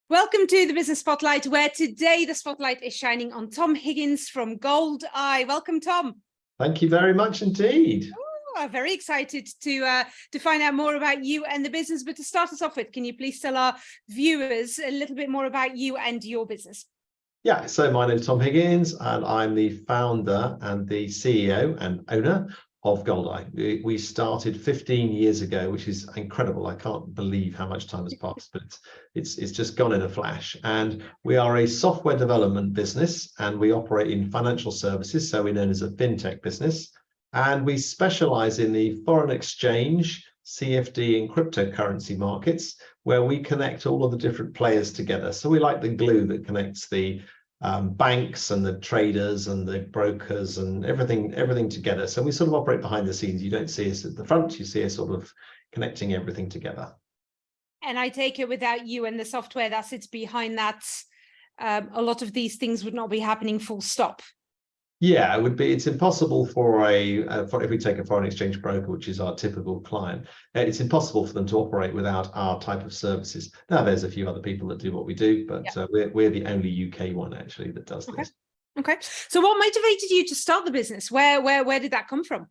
Welcome to the Business Spotlight, where today the spotlight is shining on Tom Higgins from Goldeye. Welcome, Tom. Thank you very much indeed. Oh, I'm very excited to find out more about you and the business. But to start us off with, can you please tell our viewers a little bit more about you and your business? Yeah, so my name is Tom Higgins, and I'm the founder and the CEO and owner of Goldeye. We started 15 years ago, which is incredible. I can't believe how much time has passed, but it's just gone in a flash. And we are a software development business, and we operate in financial services, so we're known as a fintech business. And we specialize in the foreign exchange, CFD and cryptocurrency markets, where we connect all of the different players together. So we like the glue that connects the banks and the traders and the brokers and everything together. So we sort of operate behind the scenes. You don't see us at the front, you see us sort of connecting everything together. And I take it without you and the software that sits behind that, a lot of these things would not be happening full stop. Yeah, it would be. It's impossible for if we take a foreign exchange broker, which is our typical client, it's impossible for them to operate without our type of services. Now, there's a few other people that do what we do, but we're the only UK one actually that does this. Okay. So, what motivated you to start the business? Where did that come from?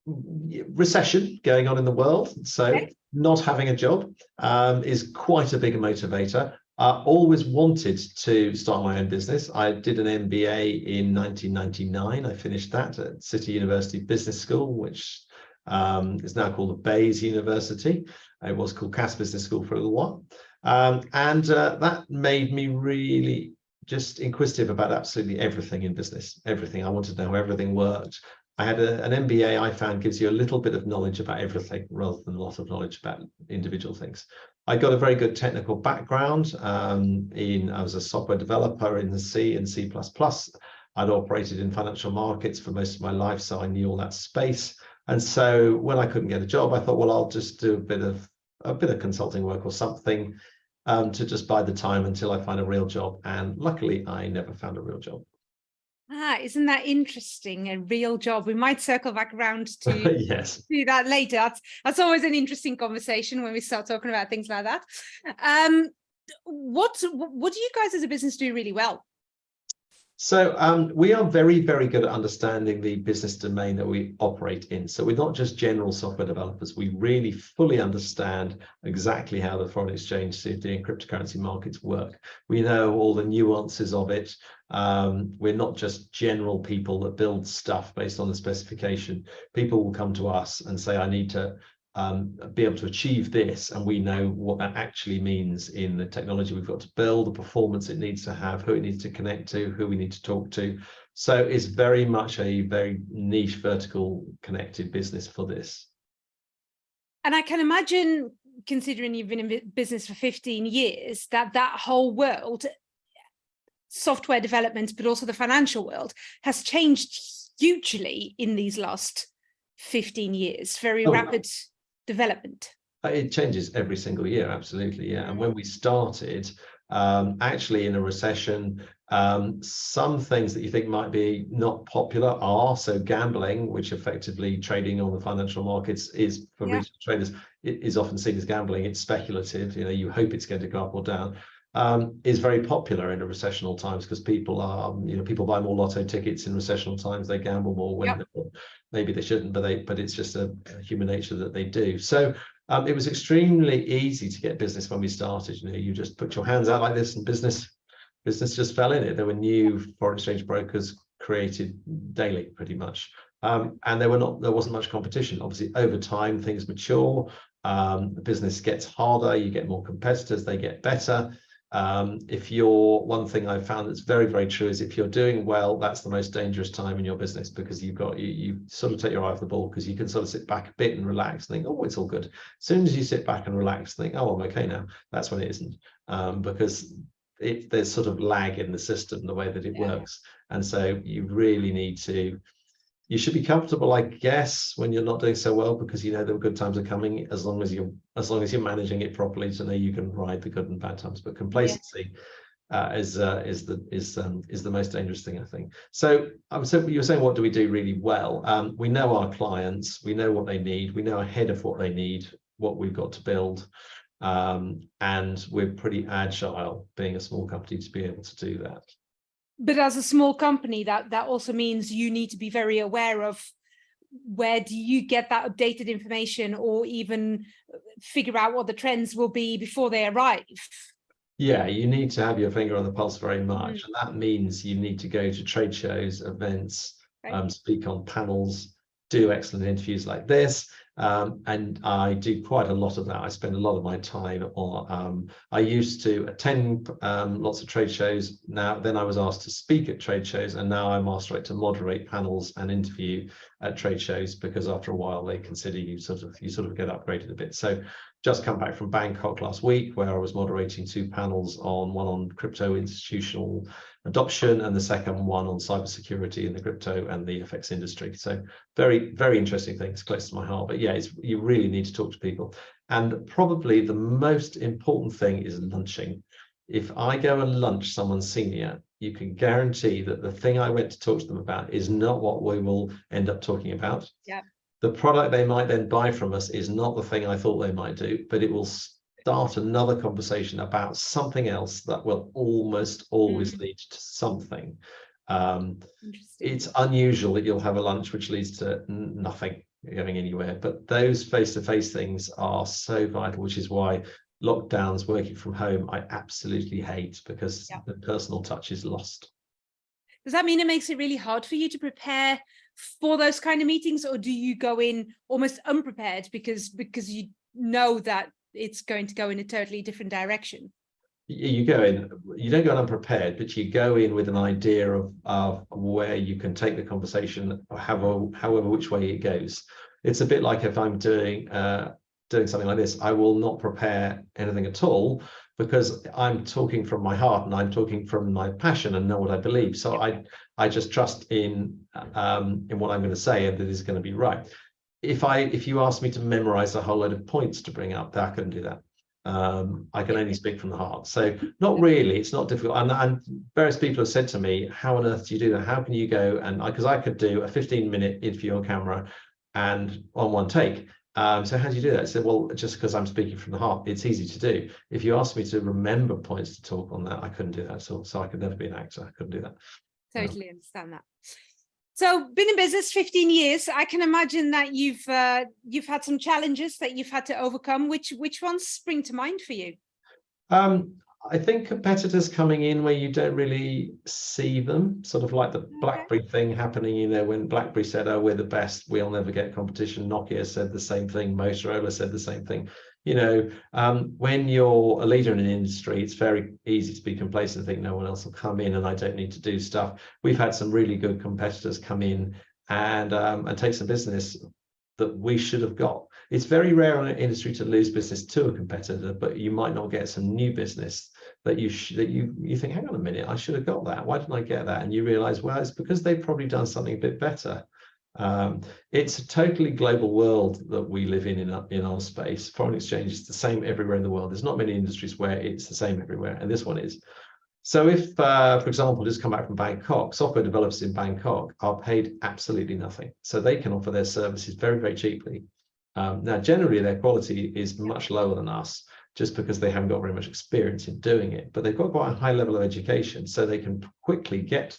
Recession going on in the world, so not having a job is quite a big motivator. I always wanted to start my own business. I did an MBA in 1999. I finished that at City University Business School, which is now called the Bayes University. It was called Cass Business School for a little while. That made me really just inquisitive about absolutely everything in business, everything. I wanted to know how everything worked. I had an MBA I found gives you a little bit of knowledge about everything rather than a lot of knowledge about individual things. I got a very good technical background. I was a software developer in the C and C++. I'd operated in financial markets for most of my life, so I knew all that space. And so when I couldn't get a job, I thought, well, I'll just do a bit of consulting work or something to just bide the time until I find a real job. And luckily, I never found a real job. Isn't that interesting? A real job. We might circle back around to yes. do that later. That's always an interesting conversation when we start talking about things like that. What do you guys as a business do really well? So we are very, very good at understanding the business domain that we operate in. So we're not just general software developers. We really fully understand exactly how the foreign exchange, CFD and cryptocurrency markets work. We know all the nuances of it. We're not just general people that build stuff based on the specification. People will come to us and say, I need to be able to achieve this, and we know what that actually means in the technology we've got to build, the performance it needs to have, who it needs to connect to, who we need to talk to. So it's very much a very niche, vertical connected business for this. And I can imagine, considering you've been in business for 15 years, that whole world, software development, but also the financial world, has changed hugely in these last 15 years. Very rapid development. It changes every single year, absolutely, yeah. And when we started, actually in a recession, some things that you think might be not popular are, so gambling, which effectively trading on the financial markets is for retail traders, it is often seen as gambling. It's speculative, you hope it's going to go up or down. Is very popular in a recessional times because people are, people buy more lotto tickets in recessional times. They gamble more when maybe they shouldn't, but it's just a human nature that they do. So it was extremely easy to get business when we started. You just put your hands out like this, and business just fell in it. There were new foreign exchange brokers created daily, pretty much, and there wasn't much competition. Obviously, over time things mature. The business gets harder. You get more competitors. They get better. One thing I've found that's very, very true is if you're doing well, that's the most dangerous time in your business, because you sort of take your eye off the ball, because you can sort of sit back a bit and relax and think, oh, it's all good. As soon as you sit back and relax, think, oh, I'm okay now. That's when it isn't, because there's sort of lag in the system, the way that it works. And so you really need to, you should be comfortable, I guess, when you're not doing so well, because the good times are coming, as long as you're managing it properly, to know you can ride the good and bad times. But complacency is the most dangerous thing, I think. So you're saying, what do we do really well? We know our clients, we know what they need, we know ahead of what they need, what we've got to build. and we're pretty agile, being a small company, to be able to do that. But as a small company, that also means you need to be very aware of where do you get that updated information, or even figure out what the trends will be before they arrive. Yeah, you need to have your finger on the pulse very much. And that means you need to go to trade shows, events, speak on panels, do excellent interviews like this. And I do quite a lot of that. I spend a lot of my time on, I used to attend lots of trade shows. Then I was asked to speak at trade shows, and now I'm asked to moderate panels and interview at trade shows, because after a while they consider you sort of get upgraded a bit. So just come back from Bangkok last week, where I was moderating 2 panels, one on crypto institutional adoption, and the second one on cybersecurity in the crypto and the FX industry. So very, very interesting things, close to my heart. But yeah, you really need to talk to people. And probably the most important thing is lunching. If I go and lunch someone senior, you can guarantee that the thing I went to talk to them about is not what we will end up talking about. Yeah. The product they might then buy from us is not the thing I thought they might do, but it will start another conversation about something else that will almost always lead to something. It's unusual that you'll have a lunch which leads to nothing going anywhere, but those face-to-face things are so vital, which is why lockdowns, working from home, I absolutely hate, because the personal touch is lost. Does that mean it makes it really hard for you to prepare for those kind of meetings, or do you go in almost unprepared because you know that it's going to go in a totally different direction? You don't go in unprepared, but you go in with an idea of where you can take the conversation, however which way it goes. It's a bit like if I'm doing something like this, I will not prepare anything at all, because I'm talking from my heart and I'm talking from my passion and know what I believe. So I just trust in what I'm going to say, and that is going to be right. If you ask me to memorize a whole load of points to bring up, I couldn't do that. I can only speak from the heart. So not really, it's not difficult. And various people have said to me, how on earth do you do that? How can you go and because I could do a 15-minute interview on camera and on one take. So how do you do that? I said, well, just because I'm speaking from the heart, it's easy to do. If you asked me to remember points to talk on that, I couldn't do that at all. So I could never be an actor. I couldn't do that. Totally understand that. So been in business 15 years. I can imagine that you've had some challenges that you've had to overcome. Which ones spring to mind for you? I think competitors coming in where you don't really see them, sort of like the BlackBerry thing happening, when BlackBerry said, oh, we're the best, we'll never get competition. Nokia said the same thing. Motorola said the same thing. When you're a leader in an industry, it's very easy to be complacent and think no one else will come in and I don't need to do stuff. We've had some really good competitors come in and take some business that we should have got. It's very rare in an industry to lose business to a competitor, but you might not get some new business that you think, hang on a minute, I should have got that. Why didn't I get that? And you realize, well, it's because they've probably done something a bit better. It's a totally global world that we live in our space. Foreign exchange is the same everywhere in the world. There's not many industries where it's the same everywhere, and this one is. So if, for example, just come back from Bangkok, software developers in Bangkok are paid absolutely nothing. So they can offer their services very, very cheaply. Now, generally, their quality is much lower than us, just because they haven't got very much experience in doing it. But they've got quite a high level of education, so they can quickly get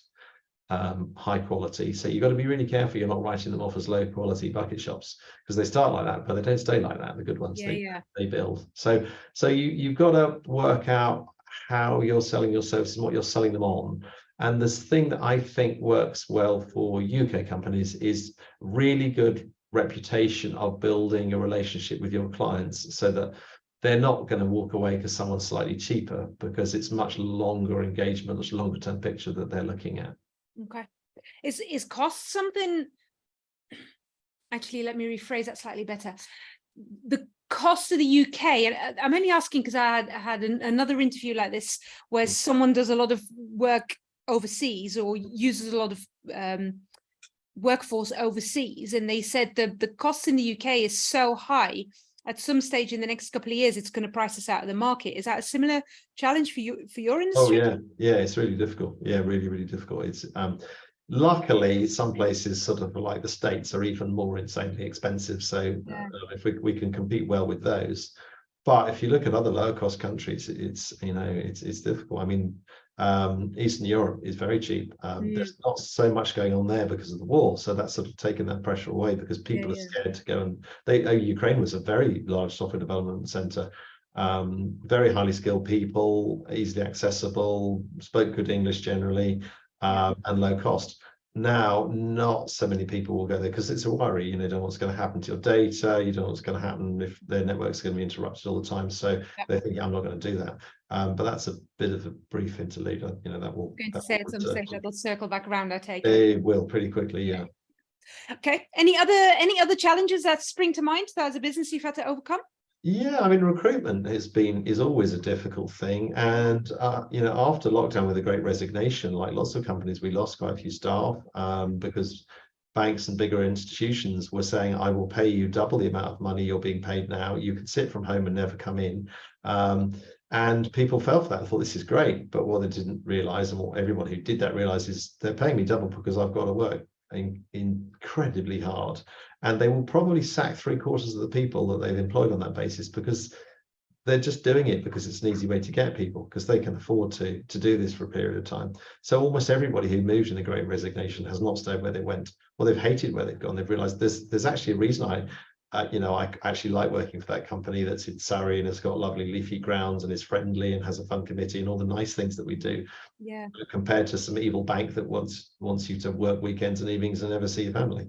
high quality. So you've got to be really careful you're not writing them off as low quality bucket shops, because they start like that, but they don't stay like that. The good ones, they build. So you've got to work out how you're selling your services and what you're selling them on. And this thing that I think works well for UK companies is really good reputation of building a relationship with your clients, so that they're not going to walk away because someone's slightly cheaper, because it's much longer engagement, much longer term picture that they're looking at. Okay. Is cost something? Actually, let me rephrase that slightly better. The cost of the UK, and I'm only asking because I had another interview like this where someone does a lot of work overseas or uses a lot of workforce overseas, and they said the cost in the UK is so high. At some stage in the next couple of years, it's going to price us out of the market. Is that a similar challenge for your industry? Oh yeah, it's really difficult. Yeah, really, really difficult. It's luckily some places, sort of like the States, are even more insanely expensive. So if we can compete well with those, But if you look at other lower cost countries, it's it's difficult. I mean, Eastern Europe is very cheap. There's not so much going on there because of the war, so that's sort of taken that pressure away because people are scared to go. And Ukraine was a very large software development center, very highly skilled people, easily accessible, spoke good English generally, and low cost. Now, not so many people will go there because it's a worry. You don't know what's going to happen to your data. You don't know what's going to happen if their network's going to be interrupted all the time. So they think, I'm not going to do that. But that's a bit of a brief interlude. That will. Going to say at some stage that'll circle back around, I take it. It will pretty quickly, yeah. Okay. Any other challenges that spring to mind that as a business you've had to overcome? Yeah, I mean, recruitment is always a difficult thing. And, after lockdown with the Great Resignation, like lots of companies, we lost quite a few staff because banks and bigger institutions were saying, I will pay you double the amount of money you're being paid now. You can sit from home and never come in. And people fell for that and thought, this is great. But what they didn't realize, and what everyone who did that realized, is they're paying me double because I've got to work incredibly hard. And they will probably sack 3/4 of the people that they've employed on that basis because they're just doing it because it's an easy way to get people, because they can afford to do this for a period of time. So almost everybody who moved in the Great Resignation has not stayed where they went, or they've hated where they've gone. They've realized there's actually a reason I actually like working for that company that's in Surrey and has got lovely leafy grounds and is friendly and has a fun committee and all the nice things that we do. Yeah. Compared to some evil bank that wants you to work weekends and evenings and never see your family.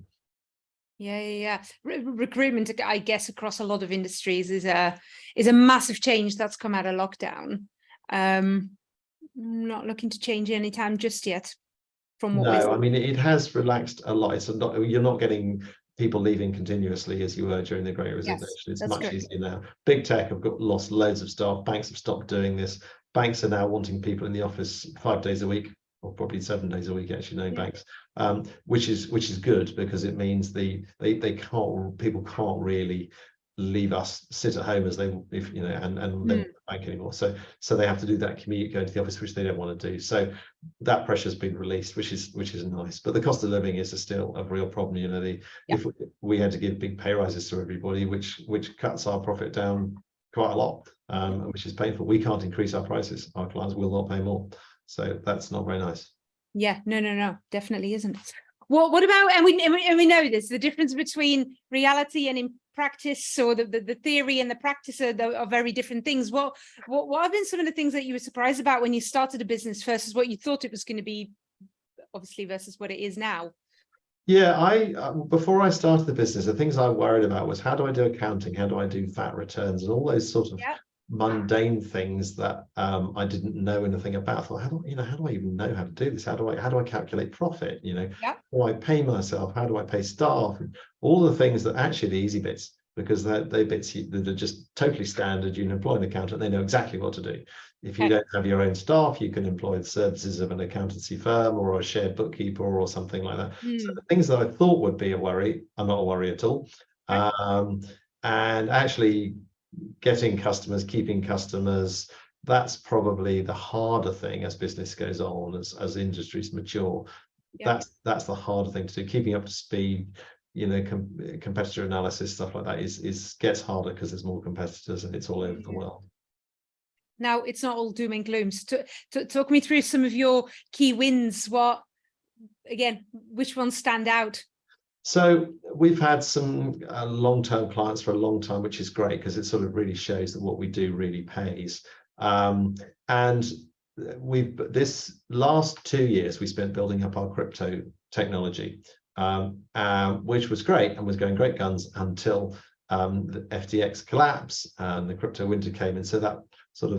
Yeah. Recruitment, I guess, across a lot of industries is a massive change that's come out of lockdown. Not looking to change anytime just yet. From what I mean, it has relaxed a lot. You're not getting people leaving continuously as you were during the Great Resignation. It's much easier now. Big tech have lost loads of staff. Banks have stopped doing this. Banks are now wanting people in the office 5 days a week, or probably 7 days a week, actually, knowing banks, which is good, because it means people can't really leave us, sit at home as they and they won't bank anymore. So they have to do that commute, go to the office, which they don't want to do. So that pressure's been released, which is nice. But the cost of living is still a real problem. If we had to give big pay rises to everybody, which cuts our profit down quite a lot, which is painful. We can't increase our prices. Our clients will not pay more. So that's not very nice. Yeah, no, definitely isn't. What about, and we know this, the difference between reality and in practice, or the theory and the practice are very different things. What have been some of the things that you were surprised about when you started a business versus what you thought it was going to be, obviously, versus what it is now? Yeah, before I started the business, the things I worried about was, how do I do accounting? How do I do VAT returns? And all those sort of mundane things that I didn't know anything about. I thought, how do I even know how to do this? How do I calculate profit? How do I pay myself? How do I pay staff? And all the things that actually the easy bits, because they're bits that are just totally standard. You can employ an accountant, they know exactly what to do. If you don't have your own staff, you can employ the services of an accountancy firm or a shared bookkeeper or something like that. So the things that I thought would be a worry are not a worry at all. And actually getting customers, keeping customers, that's probably the harder thing as business goes on, as industries mature. That's the harder thing to do. Keeping up to speed, competitor analysis, stuff like that gets harder because there's more competitors and it's all over the world. Now, it's not all doom and gloom. So talk me through some of your key wins. Which ones stand out? So we've had some long-term clients for a long time, which is great, because it sort of really shows that what we do really pays. And this last 2 years, we spent building up our crypto technology, which was great and was going great guns until the FTX collapse and the crypto winter came in. So that sort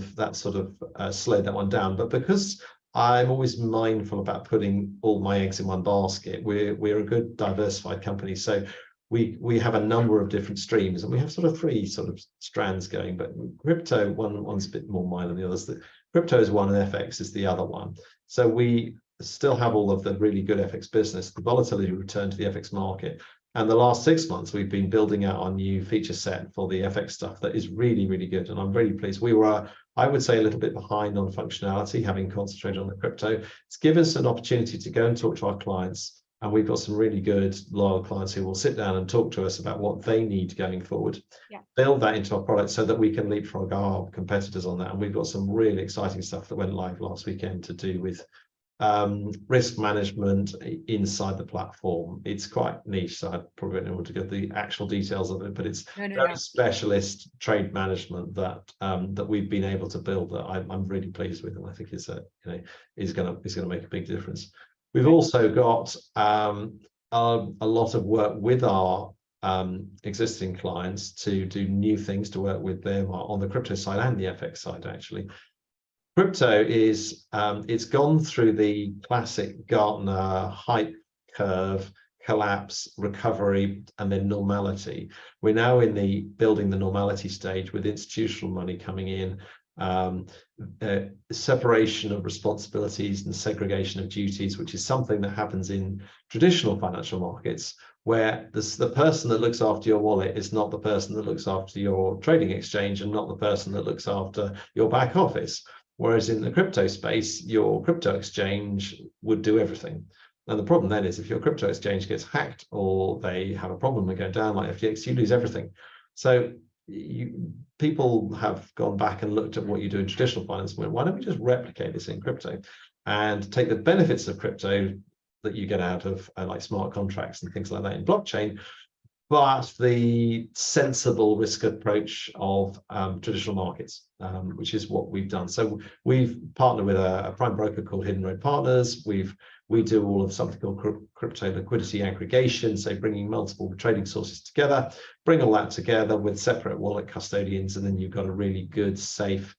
of slowed that one down. But because I'm always mindful about putting all my eggs in one basket, we're a good diversified company. So we have a number of different streams, and we have sort of 3 sort of strands going. But crypto, one's a bit more minor than the others. Crypto is one and FX is the other one. So we still have all of the really good FX business. The volatility returned to the FX market. And the last 6 months, we've been building out our new feature set for the FX stuff that is really, really good. And I'm really pleased. We were, I would say, a little bit behind on functionality, having concentrated on the crypto. It's given us an opportunity to go and talk to our clients And we've got some really good loyal clients who will sit down and talk to us about what they need going forward, build that into our product so that we can leapfrog our competitors on that. And we've got some really exciting stuff that went live last weekend to do with risk management inside the platform. It's quite niche, so I probably don't want to get the actual details of it, but it's very specialist trade management that that we've been able to build that I'm really pleased with, and I think is is going to make a big difference. We've also got a lot of work with our existing clients to do new things to work with them on the crypto side and the FX side, actually. Crypto is, it's gone through the classic Gartner hype curve, collapse, recovery, and then normality. We're now in the building the normality stage with institutional money coming in, separation of responsibilities and segregation of duties, which is something that happens in traditional financial markets, where the person that looks after your wallet is not the person that looks after your trading exchange and not the person that looks after your back office. Whereas in the crypto space, your crypto exchange would do everything. And the problem then is if your crypto exchange gets hacked or they have a problem and go down like FTX, you lose everything. So people have gone back and looked at what you do in traditional finance and went, why don't we just replicate this in crypto and take the benefits of crypto that you get out of like smart contracts and things like that in blockchain, but the sensible risk approach of traditional markets, which is what we've done. So we've partnered with a prime broker called Hidden Road Partners. We do all of something called crypto liquidity aggregation, so bringing multiple trading sources together, bring all that together with separate wallet custodians, and then you've got a really good, safe,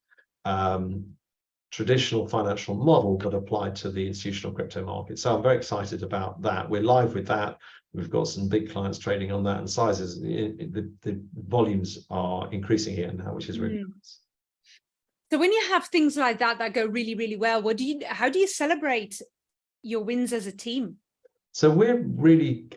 traditional financial model but applied to the institutional crypto market. So I'm very excited about that. We're live with that. We've got some big clients trading on that, and sizes, the volumes are increasing here now, which is really nice. So when you have things like that that go really, really well, how do you celebrate your wins as a team? So we're really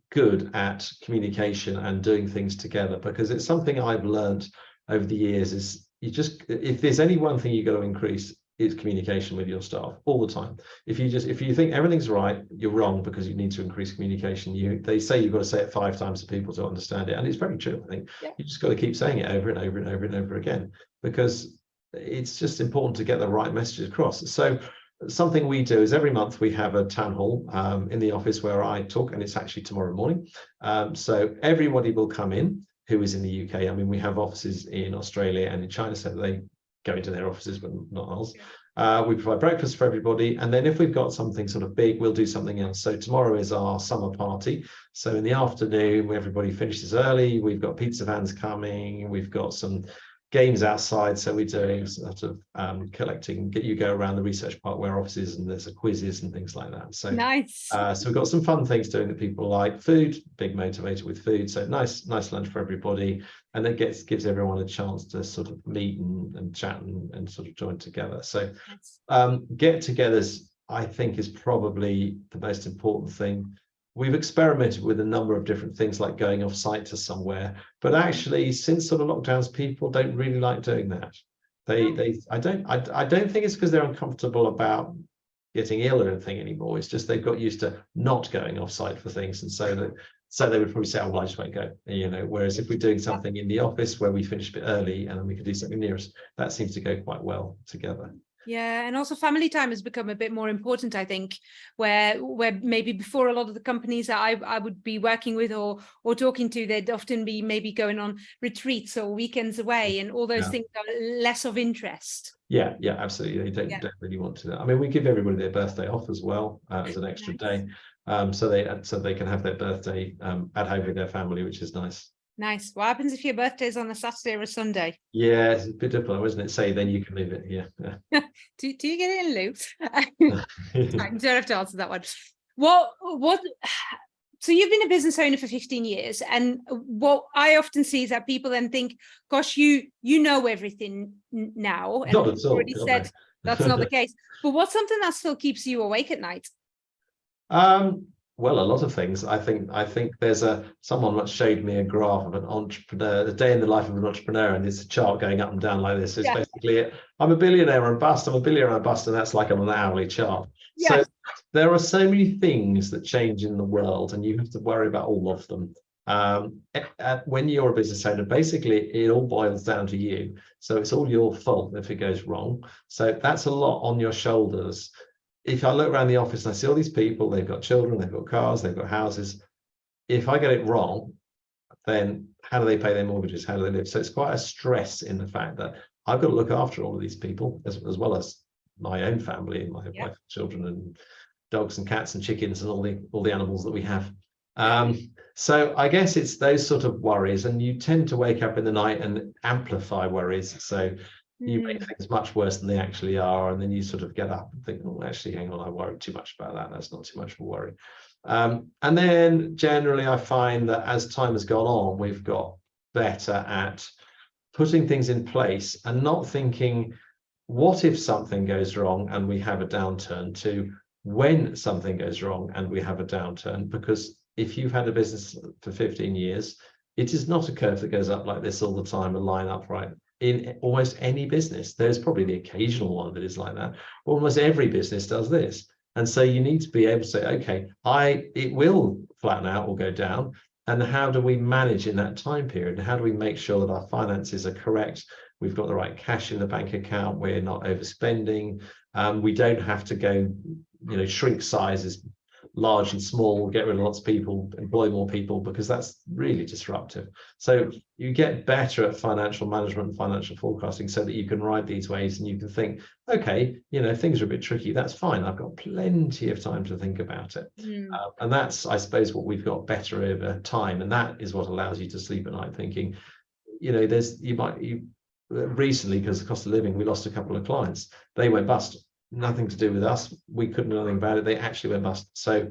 good at communication and doing things together, because it's something I've learned over the years is if there's any one thing you've got to increase, it's communication with your staff all the time. If you think everything's right, you're wrong, because you need to increase communication. They say you've got to say it 5 times for people to understand it, and it's very true. I think you just got to keep saying it over and over and over and over again, because it's just important to get the right messages across. So something we do is every month we have a town hall in the office where I talk, and it's actually tomorrow morning. So everybody will come in who is in the UK. I mean, we have offices in Australia and in China, so they go into their offices, but not ours. We provide breakfast for everybody, and then if we've got something sort of big, we'll do something else. So tomorrow is our summer party. So in the afternoon, where everybody finishes early, we've got pizza vans coming, we've got some games outside, so we're doing sort of collecting. You go around the research park where offices, and there's quizzes and things like that. So nice. So we've got some fun things doing that people like. Food, big motivator with food. So nice lunch for everybody, and then gives everyone a chance to sort of meet and chat and sort of join together. So get-togethers, I think, is probably the most important thing. We've experimented with a number of different things, like going off site to somewhere, but actually since sort of lockdowns, people don't really like doing that. I don't think it's because they're uncomfortable about getting ill or anything anymore. It's just they've got used to not going off site for things, and so they would probably say, oh, well, I just won't go, whereas if we're doing something in the office where we finish a bit early and then we could do something near us, that seems to go quite well together. Yeah, and also family time has become a bit more important, I think, where maybe before a lot of the companies that I would be working with or talking to, they'd often be maybe going on retreats or weekends away, and all those things are less of interest. Yeah, absolutely. They don't really want to. I mean, we give everybody their birthday off as well as an extra day, so they can have their birthday at home with their family, which is nice. Nice. What happens if your birthday is on a Saturday or a Sunday? Yeah, it's a bit difficult, isn't it? Say then you can leave it. Yeah. Do you get it in lieu? You don't have to answer that one. What? So you've been a business owner for 15 years, and what I often see is that people then think, "Gosh, you know everything now." And not at all. already said that's not the case. But what's something that still keeps you awake at night? Well, a lot of things. I think there's someone showed me a graph of an entrepreneur, the day in the life of an entrepreneur, and there's a chart going up and down like this. It's basically I'm a billionaire and bust, I'm a billionaire and bust, and that's like on an hourly chart. So there are so many things that change in the world, and you have to worry about all of them. When you're a business owner, basically it all boils down to you. So it's all your fault if it goes wrong. So that's a lot on your shoulders. If I look around the office and I see all these people, they've got children, they've got cars, they've got houses. If I get it wrong, then how do they pay their mortgages? How do they live? So it's quite a stress in the fact that I've got to look after all of these people as well as my own family and my wife, children, and dogs and cats and chickens and all the animals that we have. So I guess it's those sort of worries, and you tend to wake up in the night and amplify worries. So you make things much worse than they actually are, and then you sort of get up and think, oh, actually, hang on, I worried too much about that. That's not too much of a worry. And then generally I find that as time has gone on, we've got better at putting things in place and not thinking, what if something goes wrong and we have a downturn, to when something goes wrong and we have a downturn. Because if you've had a business for 15 years, it is not a curve that goes up like this all the time and line upright. In almost any business, there's probably the occasional one that is like that. Almost every business does this. And so you need to be able to say, okay, it will flatten out or go down. And how do we manage in that time period? And how do we make sure that our finances are correct? We've got the right cash in the bank account. We're not overspending. We don't have to go, shrink sizes, large and small, get rid of lots of people, employ more people, because that's really disruptive. So you get better at financial management and financial forecasting so that you can ride these waves and you can think, okay, things are a bit tricky. That's fine. I've got plenty of time to think about it. And that's, I suppose, what we've got better over time. And that is what allows you to sleep at night thinking, recently, because of the cost of living, we lost a couple of clients. They went bust. Nothing to do with us. We couldn't do anything about it. They actually went bust. So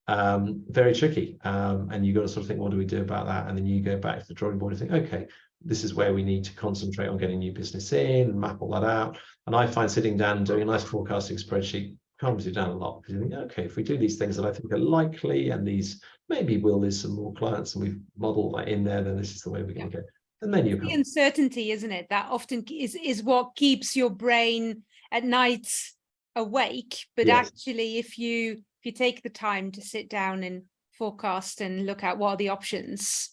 very tricky. And you've got to sort of think, what do we do about that? And then you go back to the drawing board and think, okay, this is where we need to concentrate on getting new business in and map all that out. And I find sitting down and doing a nice forecasting spreadsheet calms you down a lot, because you think, okay, if we do these things that I think are likely, and these maybe will lose some more clients, and we've modeled that in there, then this is the way we're going to go. And then you the uncertainty, isn't it? That often is what keeps your brain at night awake. But actually, if you take the time to sit down and forecast and look at what are the options,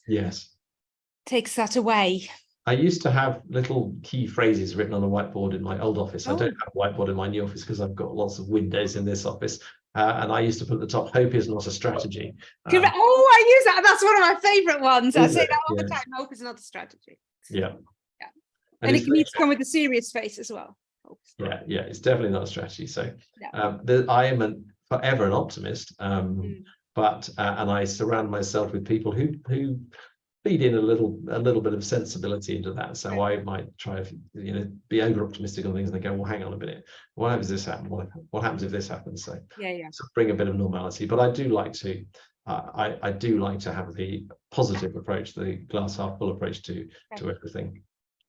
takes that away. I used to have little key phrases written on a whiteboard in my old office. I don't have a whiteboard in my new office because I've got lots of windows in this office. And I used to put at the top, hope is not a strategy. I use that. That's one of my favorite ones. I say that all the time. Hope is not a strategy. And it needs to come with a serious face as well. It's definitely not a strategy. So I am forever an optimist, but and I surround myself with people who feed in a little bit of sensibility into that. So I might try to be over optimistic on things, and they go, well, hang on a minute, what happens if this happens? What happens if this happens? So so bring a bit of normality. But I do like to I do like to have the positive approach, the glass half full approach to everything.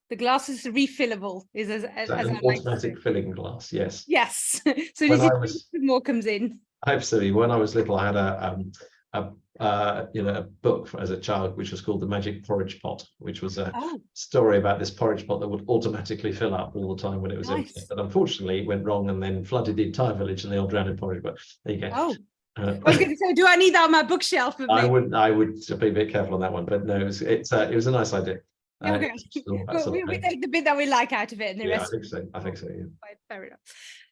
The glass is refillable, is as an automatic filling glass. Yes. So more comes in. Absolutely. When I was little, I had a book as a child which was called The Magic Porridge Pot, which was a story about this porridge pot that would automatically fill up all the time when it was empty. But unfortunately it went wrong and then flooded the entire village, and they all drowned in porridge. But there you go. I was going to say, do I need that on my bookshelf? I would be a bit careful on that one, but no, it was a nice idea. We take the bit that we like out of it, and the rest. I think so. Fair enough.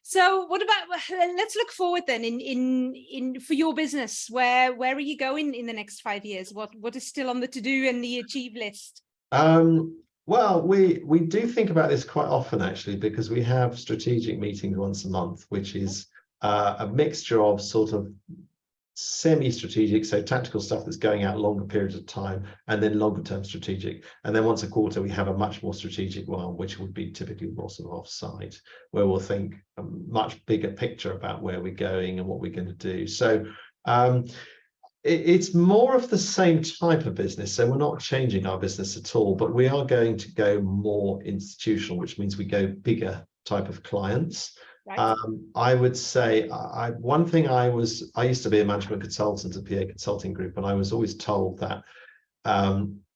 So, what about? Let's look forward then. In for your business, where are you going in the next 5 years? What is still on the to-do and the achieve list? Well, we do think about this quite often, actually, because we have strategic meetings once a month, which is a mixture of sort of semi-strategic, so tactical stuff that's going out longer periods of time, and then longer term strategic. And then once a quarter we have a much more strategic one, which would be typically more sort of offsite, where we'll think a much bigger picture about where we're going and what we're going to do. So it's more of the same type of business. So we're not changing our business at all, but we are going to go more institutional, which means we go bigger type of clients. Right. I would say one thing I used to be a management consultant at PA Consulting Group, and I was always told that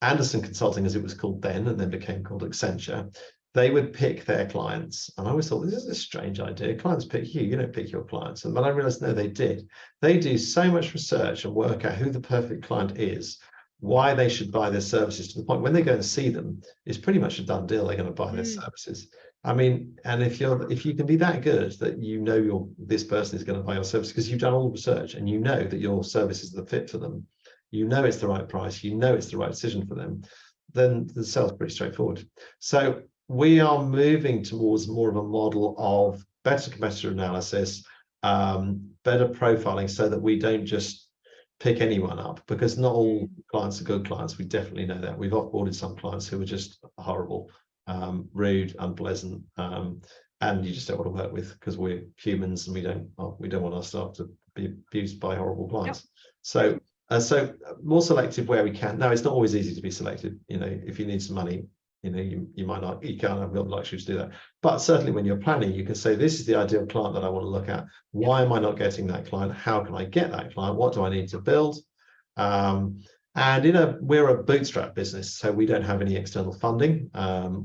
Anderson Consulting, as it was called then and then became called Accenture, they would pick their clients. And I always thought, this is a strange idea. Clients pick you, you don't pick your clients. And then I realized, no, they did. They do so much research and work out who the perfect client is, why they should buy their services, to the point when they go and see them, it's pretty much a done deal. They're going to buy their services. I mean, and if you can be that good that you know this person is going to buy your service because you've done all the research and you know that your service is the fit for them, you know it's the right price, you know it's the right decision for them, then the sale's pretty straightforward. So we are moving towards more of a model of better competitor analysis, better profiling, so that we don't just pick anyone up, because not all clients are good clients. We definitely know that. We've offboarded some clients who are just horrible, rude, unpleasant, and you just don't want to work with, because we're humans and we don't want our staff to be abused by horrible clients. Yep. So more selective where we can. Now, it's not always easy to be selective. You know, if you need some money, you know, you might not, you can't have the luxury to do that. But certainly when you're planning, you can say, this is the ideal client that I want to look at. Why am I not getting that client? How can I get that client? What do I need to build? And we're a bootstrap business, so we don't have any external funding.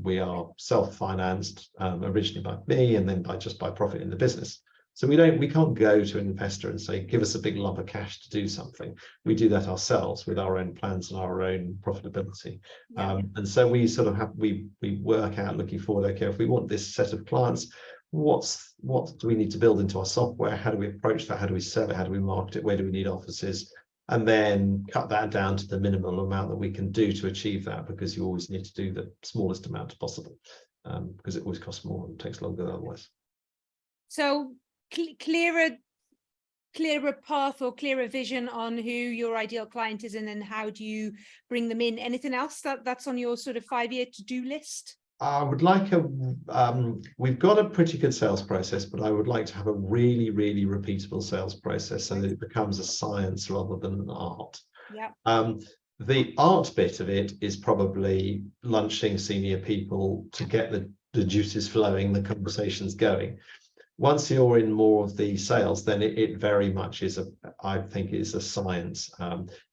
We are self-financed, originally by me, and then by profit in the business. So we can't go to an investor and say, give us a big lump of cash to do something. We do that ourselves with our own plans and our own profitability. And so we sort of we work out, looking forward, okay, if we want this set of clients, what do we need to build into our software? How do we approach that? How do we sell it? How do we market it? Where do we need offices? And then cut that down to the minimum amount that we can do to achieve that, because you always need to do the smallest amount possible, because it always costs more and takes longer otherwise. So clearer path or clearer vision on who your ideal client is, and then how do you bring them in? Anything else that's on your sort of 5-year to-do list? I would like we've got a pretty good sales process, but I would like to have a really, really repeatable sales process, so that it becomes a science rather than an art. Yeah. The art bit of it is probably lunching senior people to get the juices flowing, the conversations going. Once you're in more of the sales, then it very much is I think it's a science.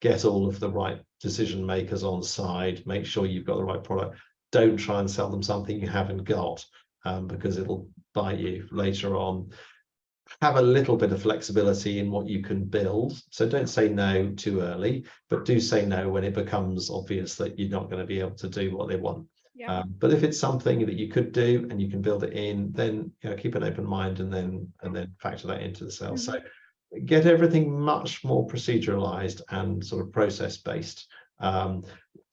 Get all of the right decision makers on side, make sure you've got the right product. Don't try and sell them something you haven't got, because it'll bite you later on. Have a little bit of flexibility in what you can build. So don't say no too early, but do say no when it becomes obvious that you're not going to be able to do what they want. Yeah. But if it's something that you could do and you can build it in, then keep an open mind and then factor that into the sales. So get everything much more proceduralized and sort of process based.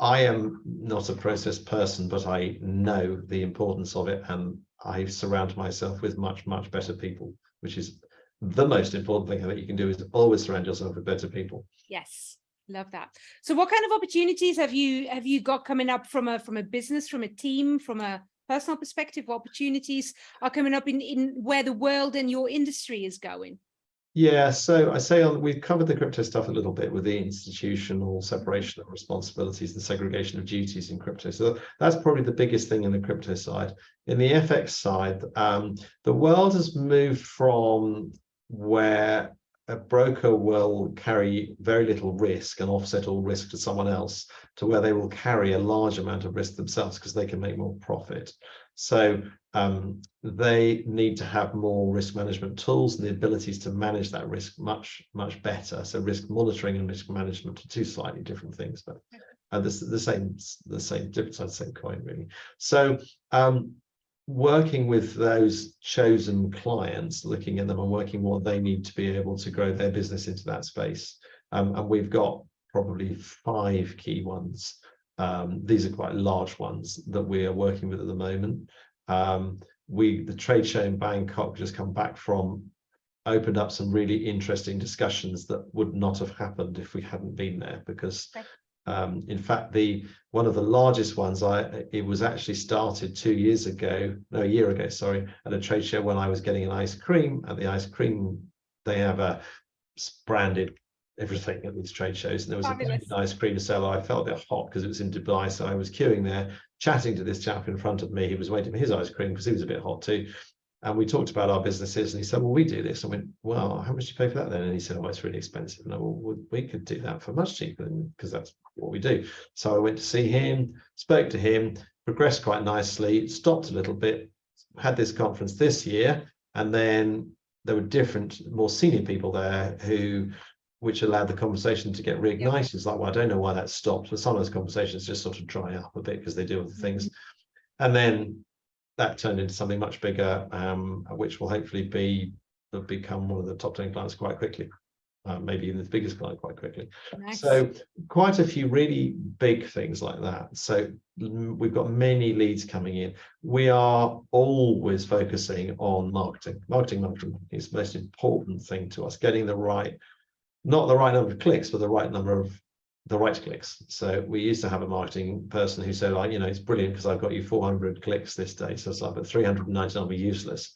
I am not a process person, but I know the importance of it, and I surround myself with much, much better people, which is the most important thing that you can do, is always surround yourself with better people. Yes. Love that. So what kind of opportunities have you got coming up from a business, from a team, from a personal perspective? What opportunities are coming up in where the world and your industry is going? Yeah, so I say we've covered the crypto stuff a little bit with the institutional separation of responsibilities and segregation of duties in crypto. So that's probably the biggest thing in the crypto side. In the FX side, the world has moved from where a broker will carry very little risk and offset all risk to someone else, to where they will carry a large amount of risk themselves because they can make more profit. So they need to have more risk management tools and the abilities to manage that risk much, much better. So risk monitoring and risk management are two slightly different things, but the same different side of the same coin, really. So working with those chosen clients, looking at them and working what they need to be able to grow their business into that space. And we've got probably 5 key ones. These are quite large ones that we are working with at the moment. The trade show in Bangkok just come back from, opened up some really interesting discussions that would not have happened if we hadn't been there, because in fact, one of the largest ones, it was actually started a year ago, sorry, at a trade show when I was getting an ice cream. At the ice cream, they have branded everything at these trade shows, and there was a ice cream seller. I felt a bit hot because it was in Dubai, so I was queuing there, chatting to this chap in front of me. He was waiting for his ice cream because he was a bit hot too. And we talked about our businesses, and he said, well, we do this. I went, well, how much do you pay for that then? And he said, oh, it's really expensive. And I went, well, we could do that for much cheaper, because that's what we do. So I went to see him, spoke to him, progressed quite nicely, stopped a little bit, had this conference this year, and then there were different, more senior people there which allowed the conversation to get reignited. It's like, well, I don't know why that stopped, but some of those conversations just sort of dry up a bit because they deal with things. And then that turned into something much bigger, which will hopefully become one of the top 10 clients quite quickly. Maybe even the biggest client quite quickly. Nice. So quite a few really big things like that. So we've got many leads coming in. We are always focusing on marketing. Marketing is the most important thing to us, getting not the right number of clicks, but the right clicks. So we used to have a marketing person who said, like, it's brilliant because I've got you 400 clicks this day. So it's like, but 399 will be useless.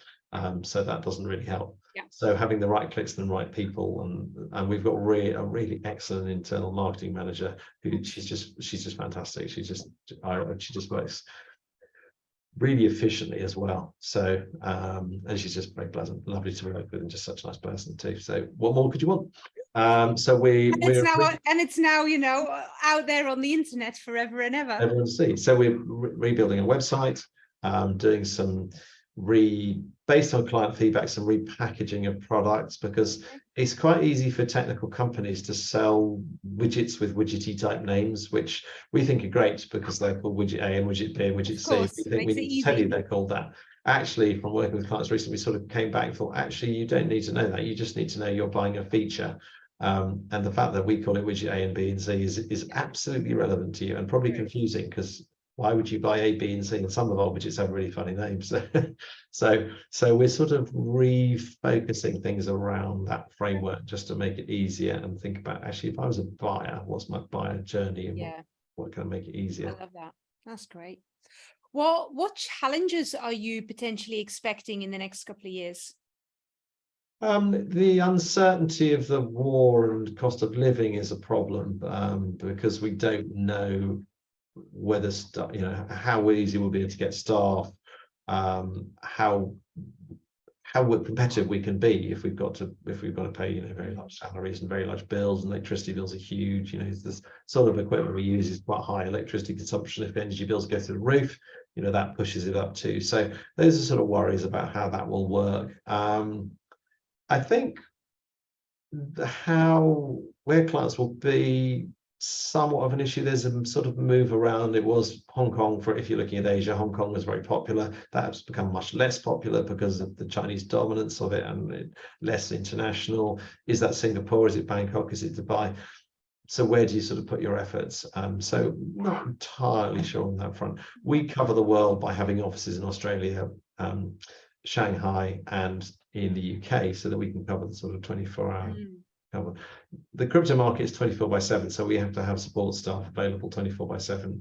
So that doesn't really help. Yeah. So having the right clicks and the right people, and we've got a really excellent internal marketing manager who she's just fantastic. She just works really efficiently as well. So and she's just very pleasant, lovely to work with, and just such a nice person too. So what more could you want? So it's now out there on the internet forever and ever. Everyone sees. So we're rebuilding a website, doing some based on client feedback, some repackaging of products, because it's quite easy for technical companies to sell widgets with widgety type names, which we think are great because they're called widget A and widget B and widget C. We think we need to tell you they're called that. Actually, from working with clients recently, we sort of came back and thought, actually, you don't need to know that. You just need to know you're buying a feature. And the fact that we call it widget A and B and C is absolutely relevant to you, and probably confusing, because why would you buy A, B, and C? And some of our widgets have really funny names. So we're sort of refocusing things around that framework just to make it easier, and think about, actually, if I was a buyer, what's my buyer journey, and what can I make it easier? I love that. That's great. What challenges are you potentially expecting in the next couple of years? The uncertainty of the war and cost of living is a problem, because we don't know whether how easy it will be to get staff, how competitive we can be if we've got to pay very large salaries and very large bills, and electricity bills are huge. This sort of equipment we use is quite high electricity consumption. If energy bills go through the roof, that pushes it up too. So those are sort of worries about how that will work. I think where clients will be somewhat of an issue. There's a sort of move around. It was Hong Kong, if you're looking at Asia, Hong Kong was very popular. That has become much less popular because of the Chinese dominance of it, and less international. Is that Singapore? Is it Bangkok? Is it Dubai? So where do you sort of put your efforts? So not entirely sure on that front. We cover the world by having offices in Australia, Shanghai, and in the UK, so that we can cover the sort of 24-hour cover. The crypto market is 24/7, so we have to have support staff available 24/7,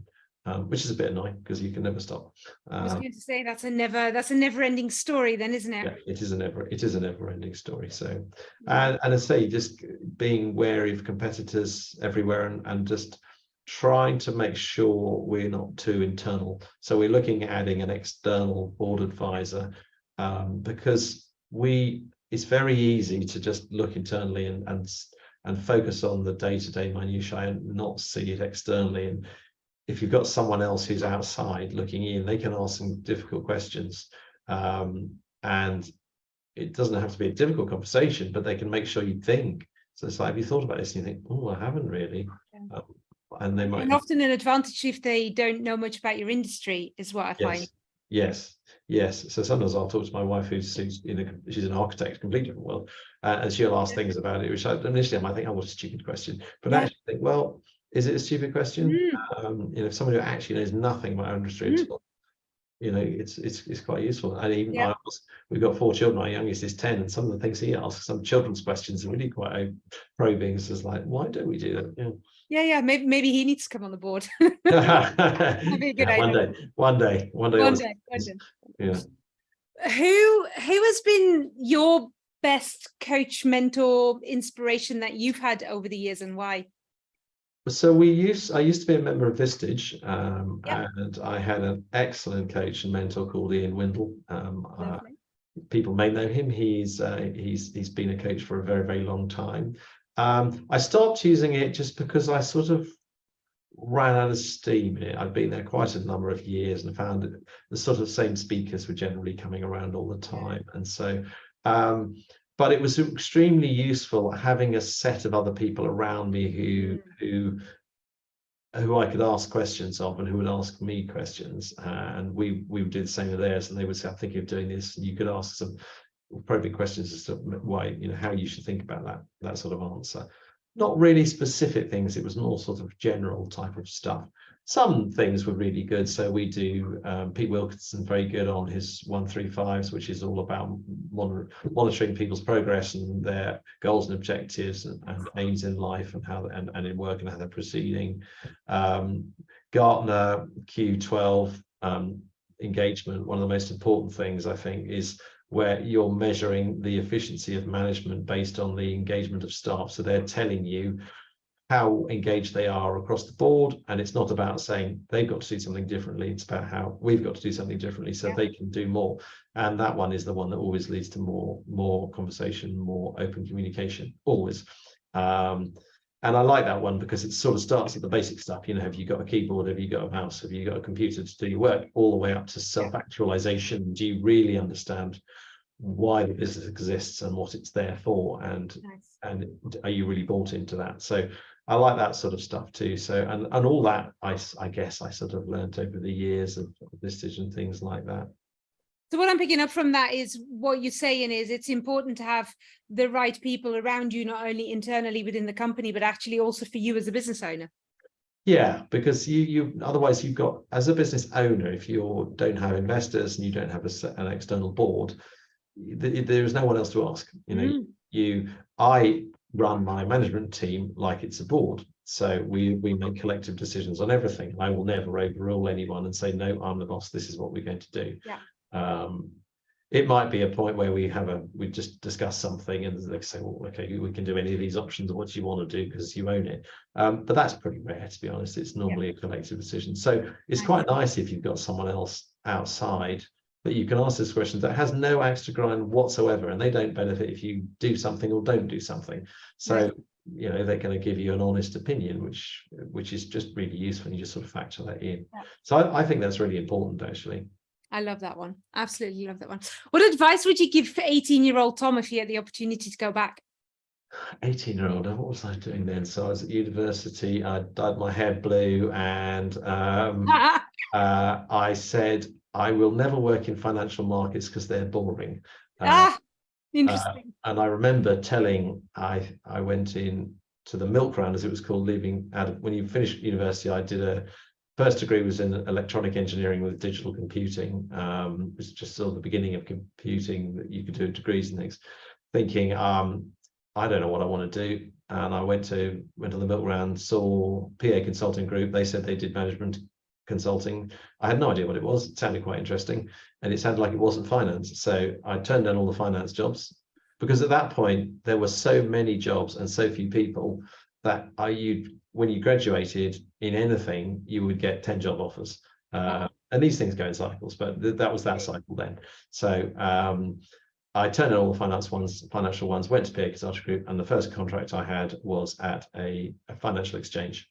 which is a bit annoying because you can never stop. I was going to say that's a never-ending story, then, isn't it? Yeah, it is a never-ending story. So, and I say, just being wary of competitors everywhere, and just trying to make sure we're not too internal. So we're looking at adding an external board advisor, because it's very easy to just look internally and focus on the day-to-day minutiae and not see it externally. And if you've got someone else who's outside looking in, they can ask some difficult questions, and it doesn't have to be a difficult conversation, but they can make sure you think. So it's like, have you thought about this? And you think, oh, I haven't really. And they might. And often an advantage if they don't know much about your industry is what I find. Yes. So sometimes I'll talk to my wife, she's an architect, completely different world, and she'll ask things about it, which initially I might think, oh, what a stupid question, but I actually think, well, is it a stupid question? If someone who actually knows nothing about our industry at all, it's quite useful. And even we've got 4 children. Our youngest is 10, and some of the things he asks, some children's questions, are really quite probing. So it's like, why don't we do that? Yeah. Maybe he needs to come on the board. That'd be a good idea. One day. Yeah. Who has been your best coach, mentor, inspiration that you've had over the years, and why? So I used to be a member of Vistage, and I had an excellent coach and mentor called Ian Windle. People may know him. He's been a coach for a very, very long time. I stopped using it just because I sort of ran out of steam in it. I'd been there quite a number of years and found that the sort of same speakers were generally coming around all the time. And so, but it was extremely useful having a set of other people around me who I could ask questions of and who would ask me questions. And we would do the same with theirs, and they would say, I'm thinking of doing this. And you could ask some probing questions as to why, you know, how you should think about that sort of answer. Not really specific things, it was more sort of general type of stuff. Some things were really good. So we do, Pete Wilkinson very good on his 135s, which is all about monitoring people's progress and their goals and objectives and aims in life and how and in work and how they're proceeding. Gartner Q12 engagement, one of the most important things I think is where you're measuring the efficiency of management based on the engagement of staff. So they're telling you how engaged they are across the board. And it's not about saying they've got to do something differently. It's about how we've got to do something differently so they can do more. And that one is the one that always leads to more conversation, more open communication, always. And I like that one because it sort of starts at the basic stuff. You know, have you got a keyboard? Have you got a mouse? Have you got a computer to do your work? All the way up to self-actualization. Do you really understand why the business exists and what it's there for? And are you really bought into that? So I like that sort of stuff too. So and all that I guess I sort of learned over the years of Vistage and things like that. So what I'm picking up from that is what you're saying is it's important to have the right people around you, not only internally within the company, but actually also for you as a business owner. Yeah, because you otherwise you've got, as a business owner, if you don't have investors and you don't have an external board, there is no one else to ask. You know, I run my management team like it's a board. So we make collective decisions on everything. I will never overrule anyone and say, no, I'm the boss, this is what we're going to do. It might be a point where we just discuss something and they say, well, okay, we can do any of these options. What do you want to do because you own it? But that's pretty rare, to be honest. It's normally a collective decision. So it's quite nice if you've got someone else outside that you can ask this question that has no axe to grind whatsoever, and they don't benefit if you do something or don't do something. So you know, they're going to give you an honest opinion, which is just really useful, and you just sort of factor that in. So I think that's really important, actually. I love that one. Absolutely love that one. What advice would you give for 18-year-old Tom if he had the opportunity to go back? 18-year-old, what was I doing then? So I was at university, I dyed my hair blue, and I said, I will never work in financial markets because they're boring. Interesting. And I remember I went in to the milk round, as it was called, leaving out of, when you finish university, I did a first degree was in electronic engineering with digital computing. It was just sort of the beginning of computing that you could do degrees and things, thinking, I don't know what I want to do. And I went on the milk round, saw PA Consulting Group. They said they did management consulting. I had no idea what it was. It sounded quite interesting, and it sounded like it wasn't finance. So I turned down all the finance jobs because at that point there were so many jobs and so few people that when you graduated in anything, you would get 10 job offers. And these things go in cycles, but that was that cycle then. So I turned in all the financial ones, went to PA Consulting Group, and the first contract I had was at a financial exchange.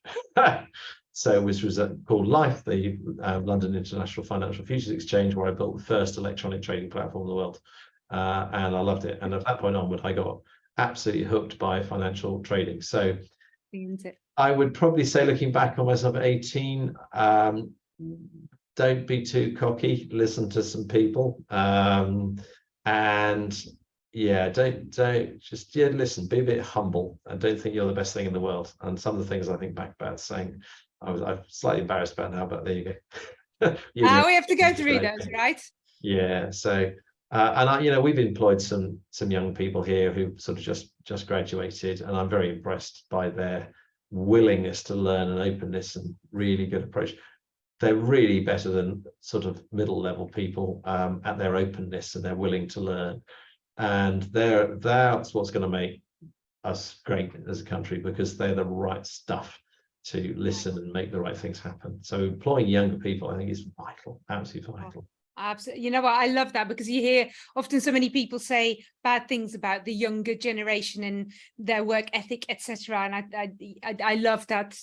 So which was called Life, the London International Financial Futures Exchange, where I built the first electronic trading platform in the world. And I loved it. And at that point onward, I got absolutely hooked by financial trading. So I would probably say, looking back on myself at 18, don't be too cocky, listen to some people. And yeah, don't just listen, be a bit humble, and don't think you're the best thing in the world. And some of the things I think back about saying, I'm slightly embarrassed about now, but there you go. We have to go through those, right? Yeah. So and we've employed some young people here who sort of just graduated, and I'm very impressed by their willingness to learn and openness and really good approach. They're really better than sort of middle level people at their openness, and they're willing to learn. And that's what's going to make us great as a country, because they're the right stuff to listen and make the right things happen. So employing younger people, I think, is vital, absolutely vital. Absolutely. You know what? I love that, because you hear often so many people say bad things about the younger generation and their work ethic, etc. And I love that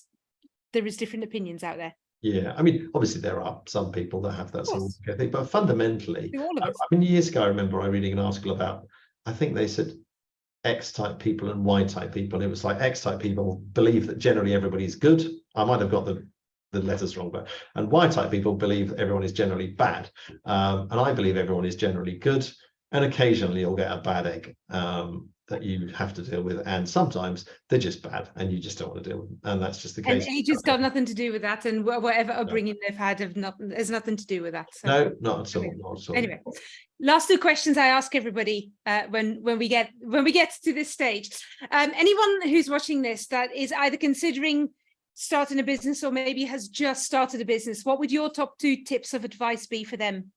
there is different opinions out there. Yeah, I mean, obviously there are some people that have that sort of work ethic, but fundamentally, To all of us. I mean, years ago, I remember I reading an article about, I think they said X-type people and Y-type people. It was like X-type people believe that generally everybody's good. I might have got the letters wrong, but and Y-type people believe that everyone is generally bad. And I believe everyone is generally good. And occasionally you'll get a bad egg that you have to deal with. And sometimes they're just bad and you just don't want to deal with them. And that's just the case. And age has got nothing to do with that. And whatever upbringing they've had has nothing to do with that. So. No, not at all. Not at all. Anyway, last two questions I ask everybody when we get to this stage. Anyone who's watching this that is either considering starting a business or maybe has just started a business, what would your top 2 tips of advice be for them?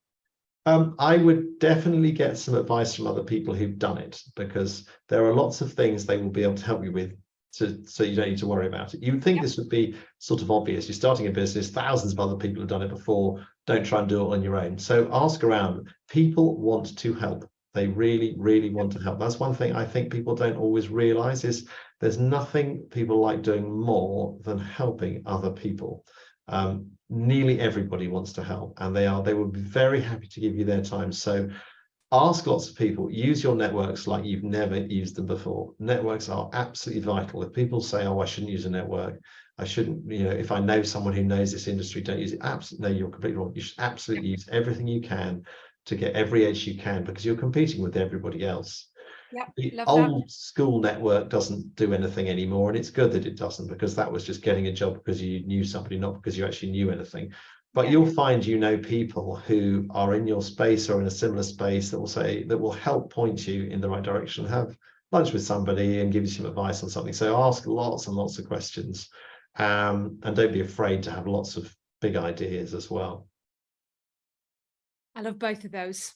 I would definitely get some advice from other people who've done it, because there are lots of things they will be able to help you with, so you don't need to worry about it. You would think this would be sort of obvious. You're starting a business, thousands of other people have done it before. Don't try and do it on your own. So ask around. People want to help. They really, really want to help. That's one thing I think people don't always realize, is there's nothing people like doing more than helping other people. Nearly everybody wants to help, and they will be very happy to give you their time. So ask lots of people, use your networks like you've never used them before. Networks are absolutely vital. If people say, oh, I shouldn't use a network, I shouldn't, you know, if I know someone who knows this industry, don't use it. Absolutely, no, you're completely wrong. You should absolutely use everything you can to get every edge you can, because you're competing with everybody else. The old school network doesn't do anything anymore, and it's good that it doesn't, because that was just getting a job because you knew somebody, not because you actually knew anything. But you'll find, you know, people who are in your space or in a similar space that will help point you in the right direction. Have lunch with somebody and give you some advice on something. So ask lots and lots of questions, and don't be afraid to have lots of big ideas as well. I love both of those.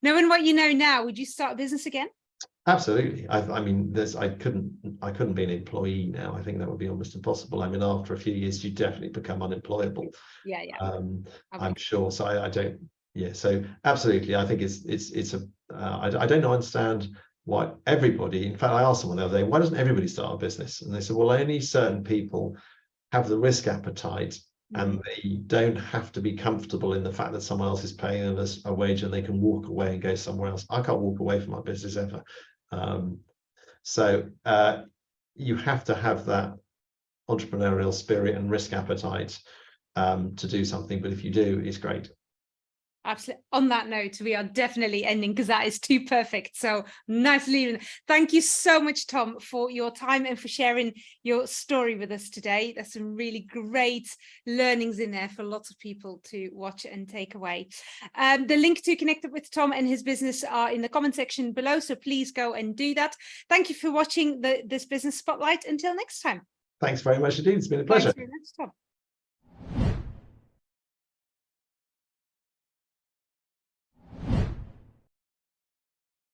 Knowing what you know now, would you start a business again? Absolutely. I mean, I couldn't be an employee now. I think that would be almost impossible. I mean, after a few years, you definitely become unemployable. Yeah. I'm sure. So I don't. Yeah. So absolutely, I think I don't understand why everybody. In fact, I asked someone the other day, why doesn't everybody start a business? And they said, well, only certain people have the risk appetite, and they don't have to be comfortable in the fact that someone else is paying them a wage and they can walk away and go somewhere else. I can't walk away from my business ever. So you have to have that entrepreneurial spirit and risk appetite to do something. But if you do, it's great. Absolutely. On that note, we are definitely ending, because that is too perfect. So nice leaving. Thank you so much, Tom, for your time and for sharing your story with us today. There's some really great learnings in there for lots of people to watch and take away. The link to connect up with Tom and his business are in the comment section below, so please go and do that. Thank you for watching this Business Spotlight. Until next time. Thanks very much indeed. It's been a pleasure. Thanks very much, Tom.